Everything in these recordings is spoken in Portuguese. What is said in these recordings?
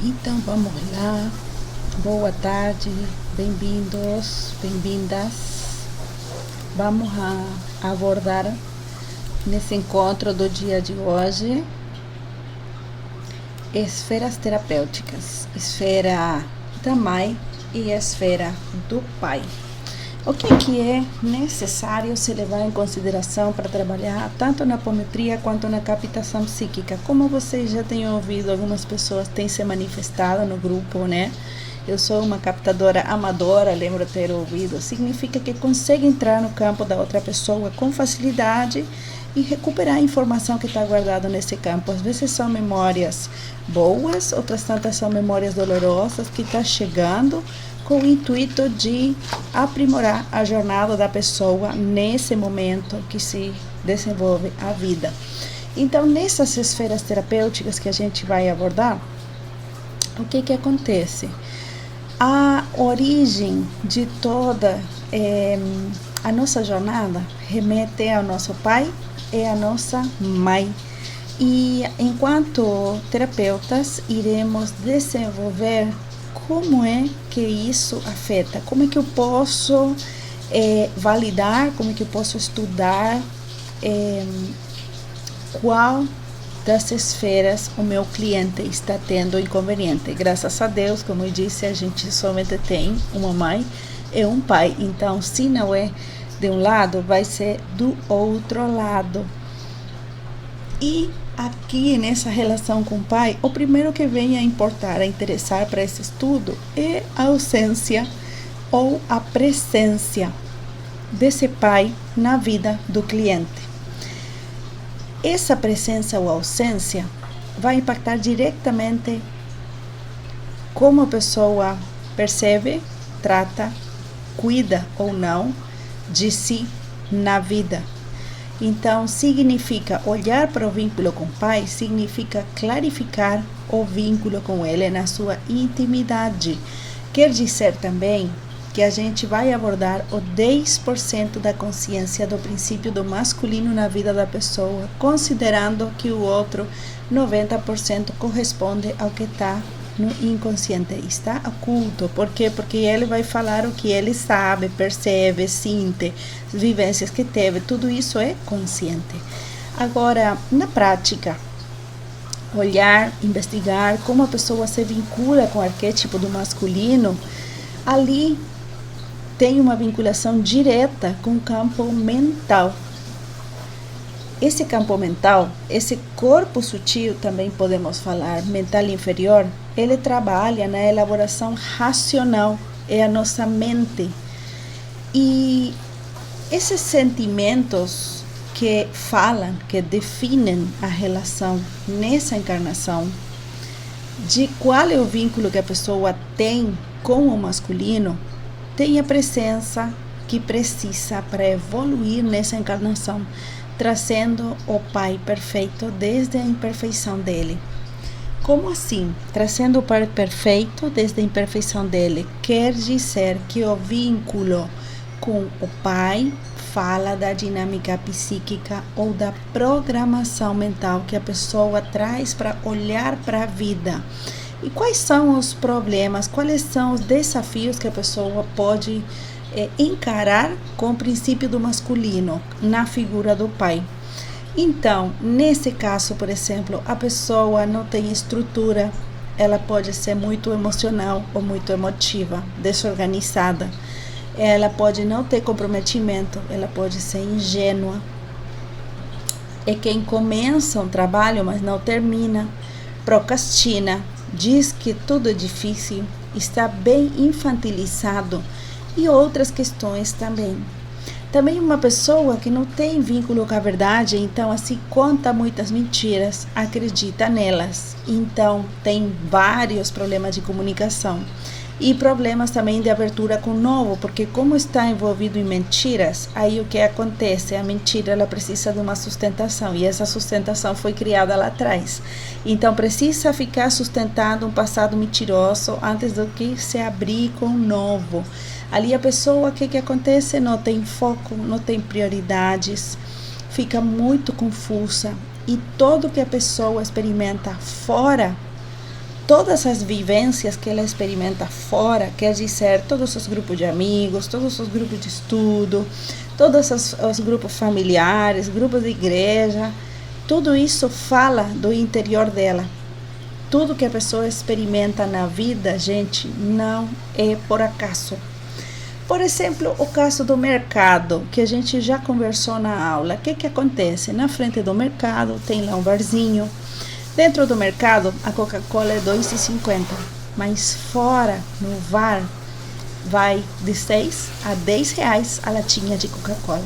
Então vamos lá. Boa tarde, bem-vindos, bem-vindas. Vamos a abordar nesse encontro do dia de hoje esferas terapêuticas, esfera da mãe e esfera do pai. O que é necessário se levar em consideração para trabalhar tanto na apometria quanto na captação psíquica? Como vocês já têm ouvido, algumas pessoas têm se manifestado no grupo, né? Eu sou uma captadora amadora, lembro ter ouvido. Significa que consegue entrar no campo da outra pessoa com facilidade e recuperar a informação que está guardada nesse campo. Às vezes são memórias boas, outras tantas são memórias dolorosas que estão chegando com o intuito de aprimorar a jornada da pessoa nesse momento que se desenvolve a vida. Então, nessas esferas terapêuticas que a gente vai abordar, o que acontece? A origem de toda a nossa jornada remete ao nosso pai e à nossa mãe. E enquanto terapeutas, iremos desenvolver como é que isso afeta, como é que eu posso validar, como é que eu posso estudar qual das esferas o meu cliente está tendo inconveniente. Graças a Deus, como eu disse, a gente somente tem uma mãe e um pai, então se não é de um lado, vai ser do outro lado. E aqui nessa relação com o pai, o primeiro que vem a importar, a interessar para esse estudo é a ausência ou a presença desse pai na vida do cliente. Essa presença ou ausência vai impactar diretamente como a pessoa percebe, trata, cuida ou não de si na vida. Então, significa olhar para o vínculo com o pai, significa clarificar o vínculo com ele na sua intimidade. Quer dizer também que a gente vai abordar o 10% da consciência do princípio do masculino na vida da pessoa, considerando que o outro 90% corresponde ao que está no inconsciente, está oculto. Por quê? Porque ele vai falar o que ele sabe, percebe, sente, vivências que teve, tudo isso é consciente. Agora, na prática, olhar, investigar como a pessoa se vincula com o arquétipo do masculino, ali tem uma vinculação direta com o campo mental. Esse campo mental, esse corpo sutil, também podemos falar, mental inferior, ele trabalha na elaboração racional, é a nossa mente. E esses sentimentos que falam, que definem a relação nessa encarnação, de qual é o vínculo que a pessoa tem com o masculino, tem a presença que precisa para evoluir nessa encarnação, trazendo o pai perfeito desde a imperfeição dele. Como assim? Trazendo o pai perfeito desde a imperfeição dele, quer dizer que o vínculo com o pai fala da dinâmica psíquica ou da programação mental que a pessoa traz para olhar para a vida. E quais são os problemas, quais são os desafios que a pessoa pode encarar com o princípio do masculino na figura do pai. Então, nesse caso, por exemplo, a pessoa não tem estrutura, ela pode ser muito emocional ou muito emotiva, desorganizada, ela pode não ter comprometimento, ela pode ser ingênua. É quem começa um trabalho, mas não termina, procrastina, diz que tudo é difícil, está bem infantilizado e outras questões também. Também uma pessoa que não tem vínculo com a verdade, então assim conta muitas mentiras, acredita nelas, então tem vários problemas de comunicação e problemas também de abertura com o novo, porque como está envolvido em mentiras, aí o que acontece? A mentira ela precisa de uma sustentação e essa sustentação foi criada lá atrás. Então precisa ficar sustentado um passado mentiroso antes do que se abrir com o novo. Ali a pessoa, o que acontece? Não tem foco, não tem prioridades, fica muito confusa e tudo que a pessoa experimenta fora todas as vivências que ela experimenta fora, quer dizer, todos os grupos de amigos, todos os grupos de estudo, todos os grupos familiares, grupos de igreja, tudo isso fala do interior dela. Tudo que a pessoa experimenta na vida, gente, não é por acaso. Por exemplo, o caso do mercado, que a gente já conversou na aula. O que acontece? Na frente do mercado tem lá um barzinho. Dentro do mercado, a Coca-Cola é R$2,50, mas fora, no bar, vai de 6 a 10 reais a latinha de Coca-Cola.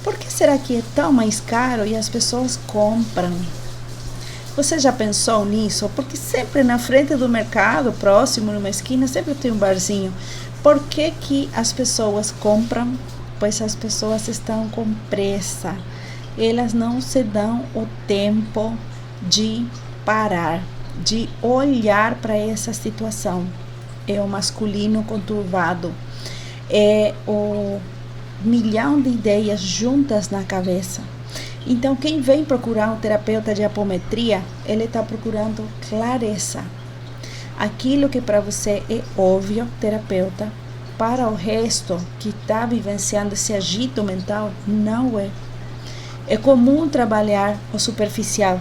Por que será que é tão mais caro e as pessoas compram? Você já pensou nisso? Porque sempre na frente do mercado, próximo, numa esquina, sempre tem um barzinho. Por que as pessoas compram? Pois as pessoas estão com pressa. Elas não se dão o tempo de parar, de olhar para essa situação. É o masculino conturbado, é o milhão de ideias juntas na cabeça. Então, quem vem procurar um terapeuta de apometria, ele está procurando clareza. Aquilo que para você é óbvio, terapeuta, para o resto que está vivenciando esse agito mental, não é. É comum trabalhar o superficial.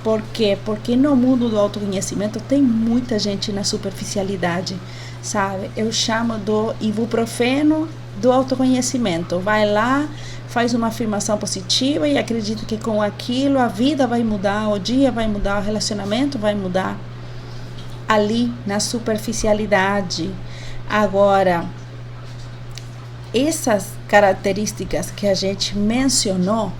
Por quê? Porque no mundo do autoconhecimento tem muita gente na superficialidade, sabe? Eu chamo do ibuprofeno do autoconhecimento. Vai lá, faz uma afirmação positiva e acredita que com aquilo a vida vai mudar, o dia vai mudar, o relacionamento vai mudar. Ali, na superficialidade. Agora, essas características que a gente mencionou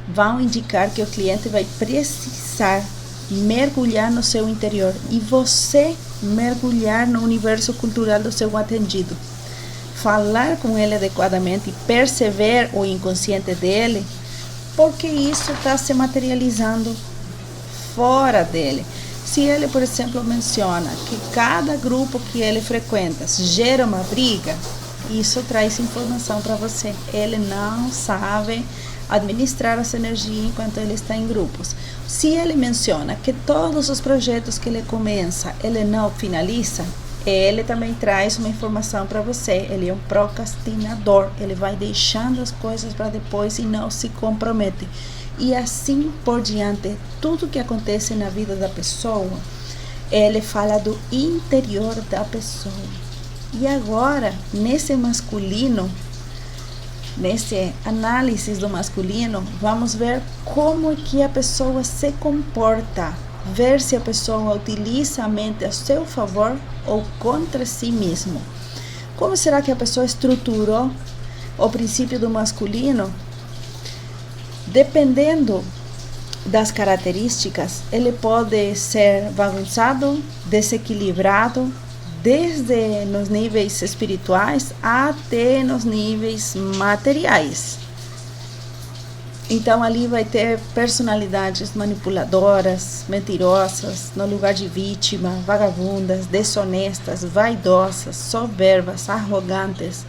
vão indicar que o cliente vai precisar mergulhar no seu interior e você mergulhar no universo cultural do seu atendido. Falar com ele adequadamente e perceber o inconsciente dele, porque isso está se materializando fora dele. Se ele, por exemplo, menciona que cada grupo que ele frequenta gera uma briga, isso traz informação para você. Ele não sabe administrar essa energia enquanto ele está em grupos. Se ele menciona que todos os projetos que ele começa, ele não finaliza, ele também traz uma informação para você. Ele é um procrastinador, ele vai deixando as coisas para depois e não se compromete. E assim por diante, tudo que acontece na vida da pessoa, ele fala do interior da pessoa. E agora, nesse masculino, nesse análise do masculino, vamos ver como é que a pessoa se comporta, ver se a pessoa utiliza a mente a seu favor ou contra si mesmo. Como será que a pessoa estruturou o princípio do masculino? Dependendo das características, ele pode ser bagunçado, desequilibrado, desde nos níveis espirituais até nos níveis materiais. Então ali vai ter personalidades manipuladoras, mentirosas, no lugar de vítima, vagabundas, desonestas, vaidosas, soberbas, arrogantes.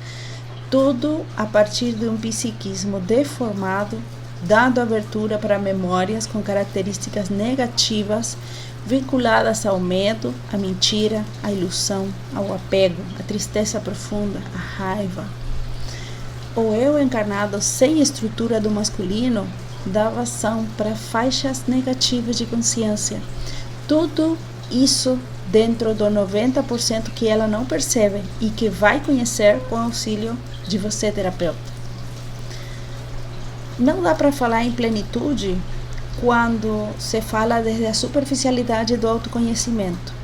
Tudo a partir de um psiquismo deformado, dando abertura para memórias com características negativas vinculadas ao medo, à mentira, à ilusão, ao apego, à tristeza profunda, à raiva. O eu encarnado sem estrutura do masculino dá vazão para faixas negativas de consciência. Tudo isso dentro do 90% que ela não percebe e que vai conhecer com auxílio de você, terapeuta. Não dá para falar em plenitude quando se fala desde a superficialidade do autoconhecimento.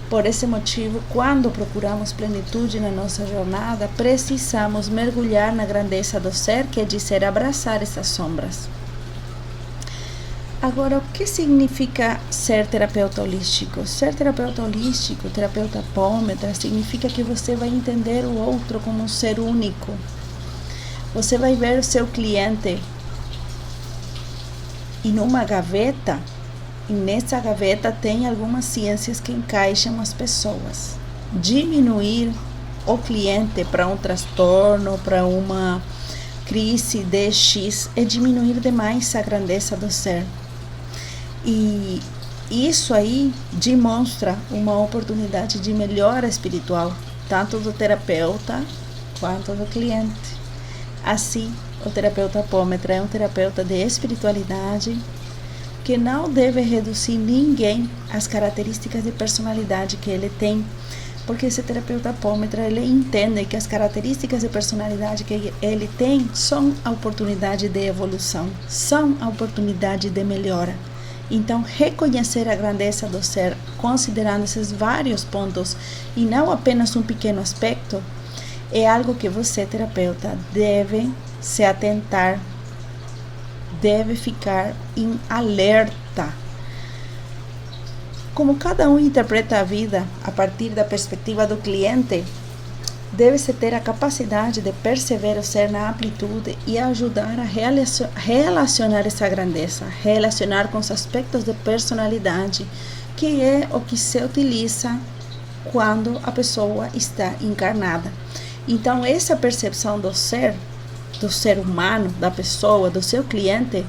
Por esse motivo, quando procuramos plenitude na nossa jornada, precisamos mergulhar na grandeza do ser, que é dizer, abraçar essas sombras. Agora, o que significa ser terapeuta holístico? Ser terapeuta holístico, terapeuta apômetra, significa que você vai entender o outro como um ser único. Você vai ver o seu cliente em uma gaveta, e nessa gaveta tem algumas ciências que encaixam as pessoas. Diminuir o cliente para um transtorno, para uma crise DX, é diminuir demais a grandeza do ser. E isso aí demonstra uma oportunidade de melhora espiritual, tanto do terapeuta quanto do cliente. Assim, o terapeuta apômetra é um terapeuta de espiritualidade que não deve reduzir ninguém às características de personalidade que ele tem, porque esse terapeuta apômetra, ele entende que as características de personalidade que ele tem são a oportunidade de evolução, são a oportunidade de melhora. Então, reconhecer a grandeza do ser, considerando esses vários pontos e não apenas um pequeno aspecto, é algo que você, terapeuta, deve se atentar, deve ficar em alerta. Como cada um interpreta a vida a partir da perspectiva do cliente, deve-se ter a capacidade de perceber o ser na amplitude e ajudar a relacionar essa grandeza, relacionar com os aspectos de personalidade, que é o que se utiliza quando a pessoa está encarnada. Então, essa percepção do ser humano, da pessoa, do seu cliente,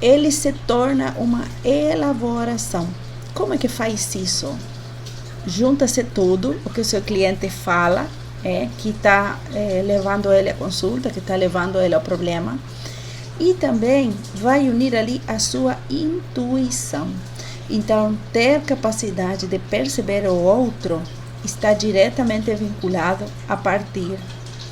ele se torna uma elaboração. Como é que faz isso? Junta-se tudo o que o seu cliente fala, que está levando ele à consulta, que está levando ele ao problema, e também vai unir ali a sua intuição. Então, ter capacidade de perceber o outro está diretamente vinculado a partir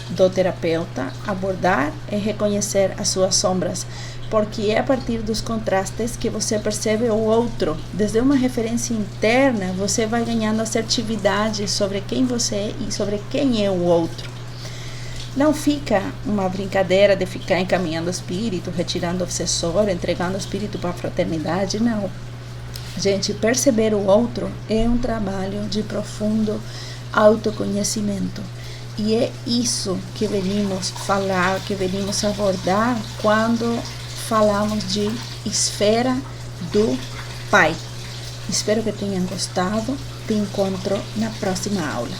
do terapeuta abordar e reconhecer as suas sombras, porque é a partir dos contrastes que você percebe o outro. Desde uma referência interna, você vai ganhando assertividade sobre quem você é e sobre quem é o outro. Não fica uma brincadeira de ficar encaminhando o espírito, retirando o obsessor, entregando o espírito para a fraternidade, não. Gente, perceber o outro é um trabalho de profundo autoconhecimento. E é isso que venimos falar, que venimos abordar quando falamos de esfera do Pai. Espero que tenham gostado. Te encontro na próxima aula.